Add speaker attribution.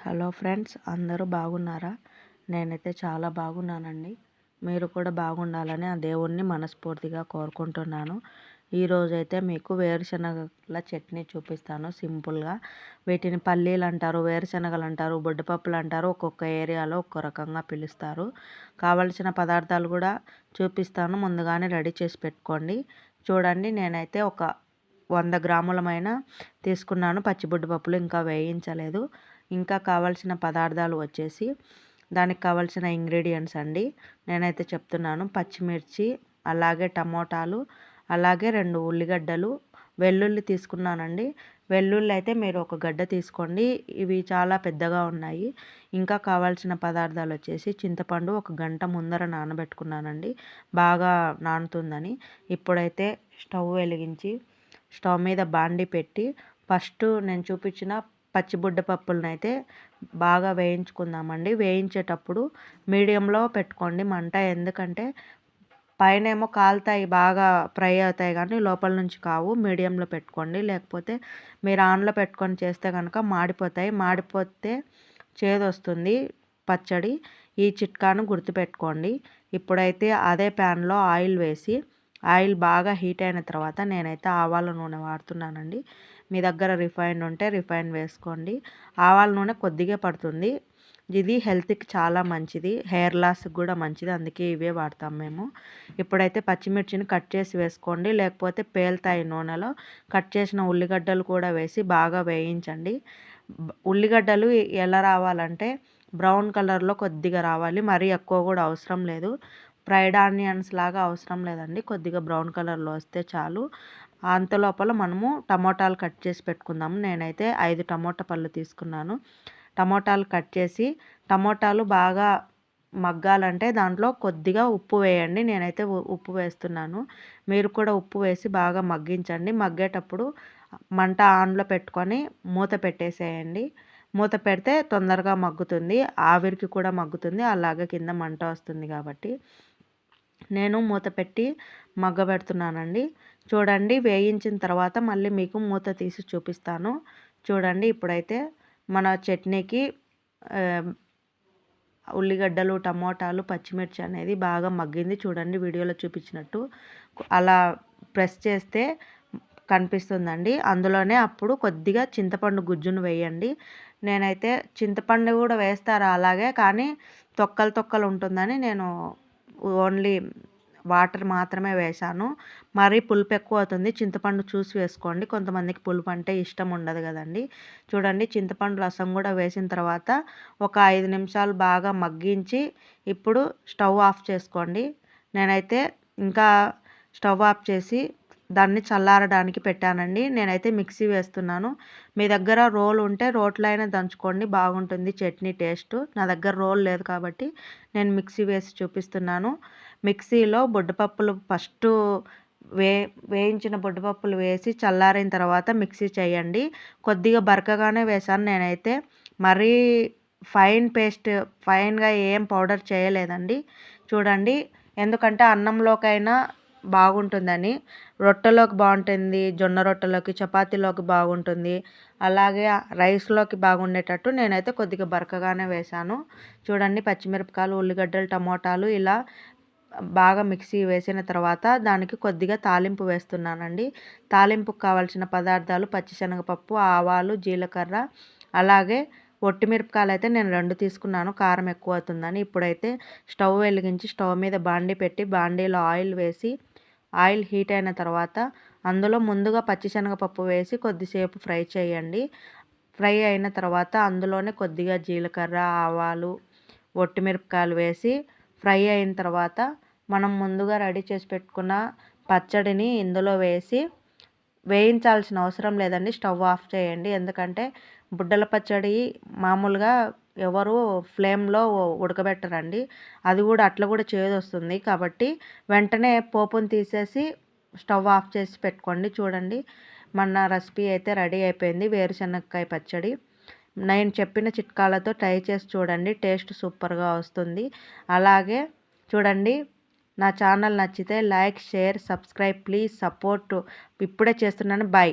Speaker 1: Hello friends, అందరూ బాగున్నారా? నేనైతే చాలా బాగున్నానండి. మీరు కూడా బాగుండాలని ఆ దేవుణ్ణి మనస్ఫూర్తిగా కోరుకుంటున్నాను. ఈరోజైతే మీకు వేరుశనగల చట్నీ చూపిస్తాను సింపుల్గా. వీటిని పల్లీలు అంటారు, వేరుశనగలు అంటారు, బొడ్డుపప్పులు అంటారు. ఒక్కొక్క ఏరియాలో ఒక్కో రకంగా పిలుస్తారు. కావలసిన పదార్థాలు కూడా చూపిస్తాను, ముందుగానే రెడీ చేసి పెట్టుకోండి. చూడండి, నేనైతే ఒక 100 గ్రాములమైన తీసుకున్నాను పచ్చిబొడ్డుపప్పులు, ఇంకా వేయించలేదు. ఇంకా కావాల్సిన పదార్థాలు వచ్చేసి దానికి కావాల్సిన ఇంగ్రీడియంట్స్ అండి నేనైతే చెప్తున్నాను. పచ్చిమిర్చి, అలాగే టమోటాలు, అలాగే 2 ఉల్లిగడ్డలు, వెల్లుల్లి తీసుకున్నానండి. వెల్లుల్లి అయితే మీరు ఒక గడ్డ తీసుకోండి, ఇవి చాలా పెద్దగా ఉన్నాయి. ఇంకా కావాల్సిన పదార్థాలు వచ్చేసి చింతపండు 1 గంట ముందర నానబెట్టుకున్నానండి, బాగా నానుతుందని. ఇప్పుడైతే స్టవ్ వెలిగించి స్టవ్ మీద బాండి పెట్టి ఫస్ట్ నేను చూపించిన పప్పులను అయితే బాగా వేయించుకుందామండి. వేయించేటప్పుడు మీడియంలో పెట్టుకోండి మంట, ఎందుకంటే పైన ఏమో కాలుతాయి, బాగా ఫ్రై అవుతాయి, కానీ లోపల నుంచి కావు. మీడియంలో పెట్టుకోండి, లేకపోతే మీరు ఆన్లో పెట్టుకొని చేస్తే కనుక మాడిపోతాయి. మాడిపోతే చేదొస్తుంది పచ్చడి. ఈ చిట్కాను గుర్తుపెట్టుకోండి. ఇప్పుడైతే అదే ప్యాన్లో ఆయిల్ వేసి, ఆయిల్ బాగా హీట్ అయిన తర్వాత నేనైతే ఆవాల నూనె వాడుతున్నానండి. మీ దగ్గర రిఫైండ్ ఉంటే రిఫైండ్ వేసుకోండి. ఆవాల నూనె కొద్దిగా పడుతుంది. ఇది హెల్త్కి చాలా మంచిది, హెయిర్ లాస్కి కూడా మంచిది, అందుకే ఇవే వాడతాం మేము. ఇప్పుడైతే పచ్చిమిర్చిని కట్ చేసి వేసుకోండి, లేకపోతే పేలుతాయి నూనెలో. కట్ చేసిన ఉల్లిగడ్డలు కూడా వేసి బాగా వేయించండి. ఉల్లిగడ్డలు ఎలా రావాలంటే బ్రౌన్ కలర్లో కొద్దిగా రావాలి, మరీ ఎక్కువ కూడా అవసరం లేదు. ఫ్రైడ్ ఆనియన్స్ లాగా అవసరం లేదండి, కొద్దిగా బ్రౌన్ కలర్లో వస్తే చాలు. అంతలోపల మనము టమోటాలు కట్ చేసి పెట్టుకుందాము. నేనైతే 5 టమోటా పళ్ళు తీసుకున్నాను. టమోటాలు కట్ చేసి, టమోటాలు బాగా మగ్గాలంటే దాంట్లో కొద్దిగా ఉప్పు వేయండి. నేనైతే ఉప్పు వేస్తున్నాను, మీరు కూడా ఉప్పు వేసి బాగా మగ్గించండి. మగ్గేటప్పుడు మంట ఆన్లో పెట్టుకొని మూత పెట్టేసేయండి. మూత పెడితే తొందరగా మగ్గుతుంది, ఆవిరికి కూడా మగ్గుతుంది, అలాగే కింద మంట వస్తుంది. కాబట్టి నేను మూత పెట్టి మగ్గబెడుతున్నానండి. చూడండి, వేయించిన తర్వాత మళ్ళీ మీకు మూత తీసి చూపిస్తాను. చూడండి, ఇప్పుడైతే మన చట్నీకి ఉల్లిగడ్డలు, టమోటాలు, పచ్చిమిర్చి అనేది బాగా మగ్గింది. చూడండి, వీడియోలో చూపించినట్టు అలా ప్రెస్ చేస్తే కనిపిస్తుందండి. అందులోనే అప్పుడు కొద్దిగా చింతపండు గుజ్జును వేయండి. నేనైతే చింతపండు కూడా వేస్తారు అలాగే, కానీ తొక్కలు ఉంటుందని నేను ఓన్లీ వాటర్ మాత్రమే వేశాను. మరీ పులుపు ఎక్కువ అవుతుంది, చింతపండు చూసి వేసుకోండి. కొంతమందికి పులుపు అంటే ఇష్టం ఉండదు కదండి. చూడండి, చింతపండు రసం కూడా వేసిన తర్వాత ఒక 5 నిమిషాలు బాగా మగ్గించి ఇప్పుడు స్టవ్ ఆఫ్ చేసుకోండి. నేనైతే ఇంకా స్టవ్ ఆఫ్ చేసి దాన్ని చల్లారడానికి పెట్టానండి. నేనైతే మిక్సీ వేస్తున్నాను. మీ దగ్గర రోల్ ఉంటే రోట్లో అయినా దంచుకోండి, బాగుంటుంది చట్నీ టేస్ట్. నా దగ్గర రోల్ లేదు కాబట్టి నేను మిక్సీ వేసి చూపిస్తున్నాను. మిక్సీలో బొడ్డుపప్పులు ఫస్ట్ వేయించిన బొడ్డుపప్పులు వేసి చల్లారిన తర్వాత మిక్సీ చేయండి. కొద్దిగా బరకగానే వేశాను నేనైతే, మరీ ఫైన్గా ఏం పౌడర్ చేయలేదండి. చూడండి, ఎందుకంటే అన్నంలోకైనా బాగుంటుందని, రొట్టెలోకి బాగుంటుంది, జొన్న రొట్టెలోకి, చపాతీలోకి బాగుంటుంది, అలాగే రైస్లోకి బాగుండేటట్టు నేనైతే కొద్దిగా బరకగానే వేశాను. చూడండి, పచ్చిమిరపకాయలు, ఉల్లిగడ్డలు, టమోటాలు ఇలా బాగా మిక్సీ వేసిన తర్వాత దానికి కొద్దిగా తాలింపు వేస్తున్నానండి. తాలింపుకు కావాల్సిన పదార్థాలు పచ్చిశనగపప్పు, ఆవాలు, జీలకర్ర, అలాగే ఒట్టిమిరపకాయలు అయితే నేను 2 తీసుకున్నాను, కారం ఎక్కువ అవుతుందని. ఇప్పుడైతే స్టవ్ వెలిగించి స్టవ్ మీద బాండి పెట్టి బాండీలో ఆయిల్ వేసి, ఆయిల్ హీట్ అయిన తర్వాత అందులో ముందుగా పచ్చిశనగపప్పు వేసి కొద్దిసేపు ఫ్రై చేయండి. ఫ్రై అయిన తర్వాత అందులోనే కొద్దిగా జీలకర్ర, ఆవాలు, ఒట్టిమిరపకాయలు వేసి ఫ్రై అయిన తర్వాత మనం ముందుగా రెడీ చేసి పెట్టుకున్న పచ్చడిని ఇందులో వేసి వేయించాల్సిన అవసరం లేదండి, స్టవ్ ఆఫ్ చేయండి. ఎందుకంటే బుడ్డల పచ్చడి మామూలుగా ఎవరు ఫ్లేమ్లో ఉడకబెట్టరండి, అది కూడా అట్లా కూడా చేదొస్తుంది. కాబట్టి వెంటనే పోపును తీసేసి స్టవ్ ఆఫ్ చేసి పెట్టుకోండి. చూడండి, మన రెసిపీ అయితే రెడీ అయిపోయింది, వేరుశనగకాయ పచ్చడి. నేను చెప్పిన చిట్కాలతో ట్రై చేసి చూడండి, టేస్ట్ సూపర్గా వస్తుంది. అలాగే చూడండి, నా ఛానల్ నచ్చితే like, share, subscribe, please support. ఇప్పుడే చేస్తున్నాను. బై.